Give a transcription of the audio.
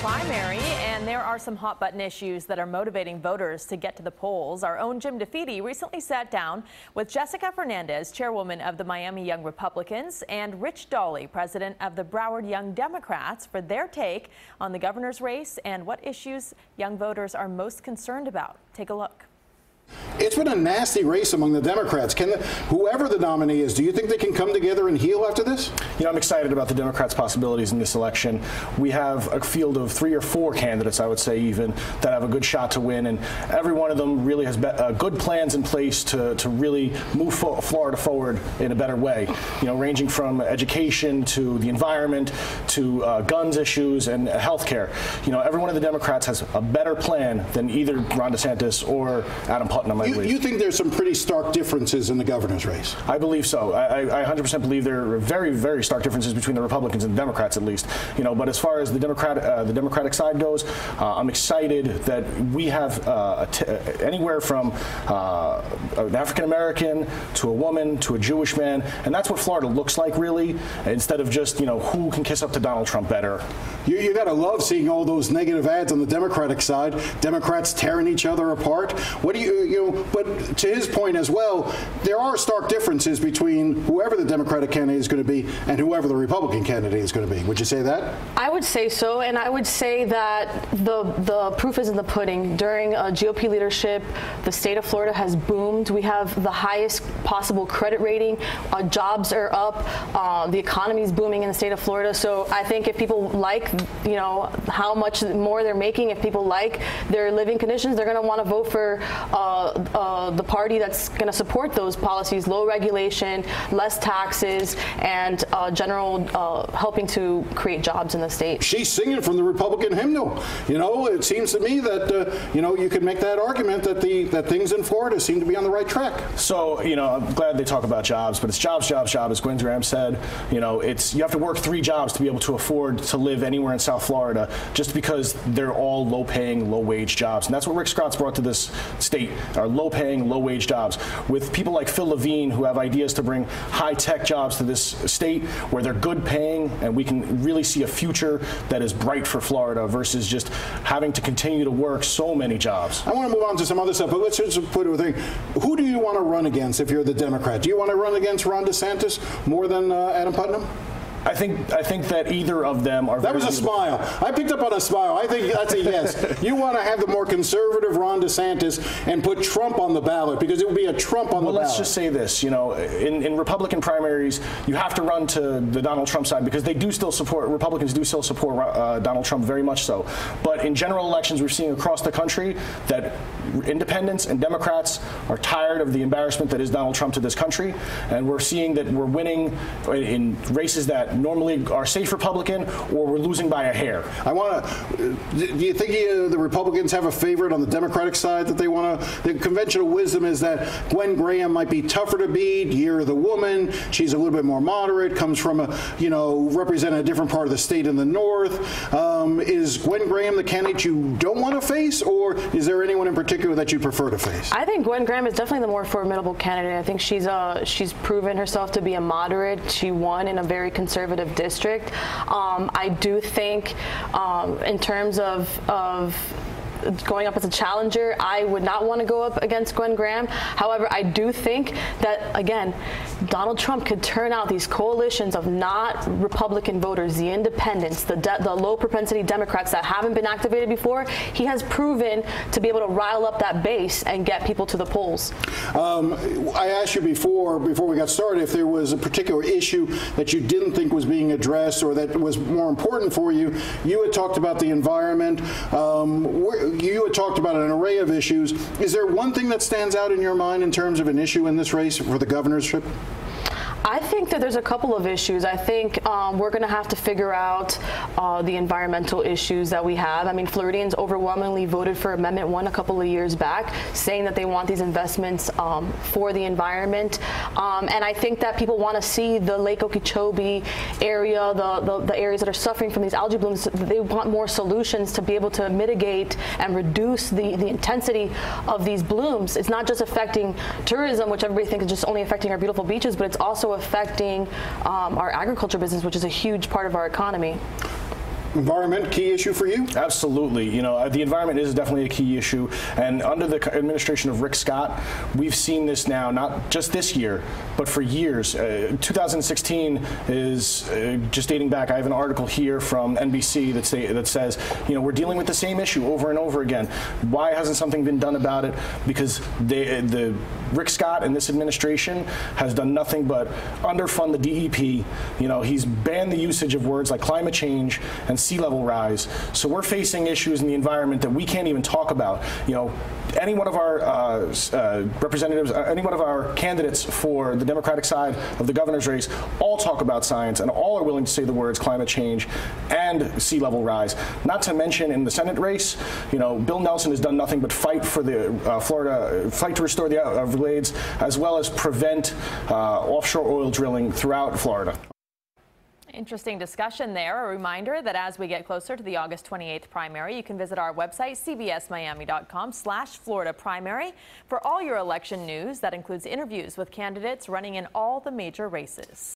primary, and there are some hot button issues that are motivating voters to get to the polls. Our own Jim DeFede recently sat down with Jessica Fernandez, chairwoman of the Miami Young Republicans, and Rich Dahle, president of the Broward Young Democrats, for their take on the governor's race and what issues young voters are most concerned about. Take a look. It's been a nasty race among the Democrats. Whoever the nominee is, do you think they can come together and heal after this? You know, I'm excited about the Democrats' possibilities in this election. We have a field of 3 or 4 candidates, I would say even, that have a good shot to win, and every one of them really has good plans in place to really move Florida forward in a better way. You know, ranging from education to the environment to guns issues and health care. You know, every one of the Democrats has a better plan than either Ron DeSantis or Adam Putnam. You think there's some pretty stark differences in the governor's race? I believe so. I 100% believe there are very, very stark differences between the Republicans and the Democrats, at least. You know, but as far as the Democratic side goes, I'm excited that we have anywhere from an African American to a woman to a Jewish man, and that's what Florida looks like, really. Instead of just, you know, who can kiss up to Donald Trump better. You got to love seeing all those negative ads on the Democratic side. Democrats tearing each other apart. What do you know? But to his point as well, there are stark differences between whoever the Democratic candidate is going to be and whoever the Republican candidate is going to be. Would you say that? I would say so, and I would say that the proof is in the pudding. During GOP leadership, the state of Florida has boomed. We have the highest possible credit rating. Jobs are up. The economy is booming in the state of Florida. So I think if people like, you know, how much more they're making, if people like their living conditions, they're going to want to vote for the party that's going to support those policies: low regulation, less taxes, and general helping to create jobs in the state. She's singing from the Republican hymnal. You know, it seems to me that you know, you could make that argument that things in Florida seem to be on the right track. So, you know, I'm glad they talk about jobs, but it's jobs, jobs, jobs. As Gwen Graham said, you know, you have to work 3 jobs to be able to afford to live anywhere in South Florida, just because they're all low-paying, low-wage jobs, and that's what Rick Scott's brought to this state: are low-paying, low-wage jobs. With people like Phil Levine, who have ideas to bring high-tech jobs to this state, where they're good-paying, and we can really see a future that is bright for Florida versus just having to continue to work so many jobs. I want to move on to some other stuff, but let's just put it with a thing. Who do you want to run against if you're the Democrat? Do you want to run against Ron DeSantis more than Adam Putnam? I think that either of them are. That was a smile. I picked up on a smile. I think that's a yes. You want to have the more conservative Ron DeSantis and put Trump on the ballot, because it will be a Trump on the ballot. Well, let's just say this. You know, in Republican primaries, you have to run to the Donald Trump side, because they do still support, Republicans do still support Donald Trump very much so. But in general elections, we're seeing across the country that independents and Democrats are tired of the embarrassment that is Donald Trump to this country, and we're seeing that we're winning in races that normally are safe Republican, or we're losing by a hair. Do you think the Republicans have a favorite on the Democratic side that they want to? The conventional wisdom is that Gwen Graham might be tougher to beat. You're the woman. She's a little bit more moderate. Comes from representing a different part of the state in the north. Is Gwen Graham the candidate you don't want to face, or is there anyone in particular that you prefer to face? I think Gwen Graham is definitely the more formidable candidate. I think she's proven herself to be a moderate. She won in a very conservative district. I do think in terms of going up as a challenger, I would not want to go up against Gwen Graham. However, I do think that, again, Donald Trump could turn out these coalitions of not Republican voters, the independents, the low propensity Democrats that haven't been activated before. He has proven to be able to rile up that base and get people to the polls. I asked you before we got started if there was a particular issue that you didn't think was being addressed or that was more important for you. You had talked about the environment. You had talked about an array of issues. Is there one thing that stands out in your mind in terms of an issue in this race for the governorship? I think that there's a couple of issues. I think we're going to have to figure out the environmental issues that we have. I mean, Floridians overwhelmingly voted for Amendment 1 a couple of years back, saying that they want these investments for the environment. And I think that people want to see the Lake Okeechobee area, the areas that are suffering from these algae blooms. They want more solutions to be able to mitigate and reduce the intensity of these blooms. It's not just affecting tourism, which everybody thinks is just only affecting our beautiful beaches, but it's also affecting our agriculture business, which is a huge part of our economy. Environment, key issue for you? Absolutely. You know, the environment is definitely a key issue. And under the administration of Rick Scott, we've seen this now, not just this year, but for years. 2016 is just dating back. I have an article here from NBC that says, you know, we're dealing with the same issue over and over again. Why hasn't something been done about it? Because the Rick Scott and this administration has done nothing but underfund the DEP. You know, he's banned the usage of words like climate change and sea level rise. So we're facing issues in the environment that we can't even talk about. You know, any one of our representatives, any one of our candidates for the Democratic side of the governor's race all talk about science and all are willing to say the words climate change and sea level rise. Not to mention in the Senate race, you know, Bill Nelson has done nothing but fight for the fight to restore the Everglades, as well as prevent offshore oil drilling throughout Florida. Interesting discussion there. A reminder that as we get closer to the August 28th primary, you can visit our website, cbsmiami.com/Florida primary, for all your election news. That includes interviews with candidates running in all the major races.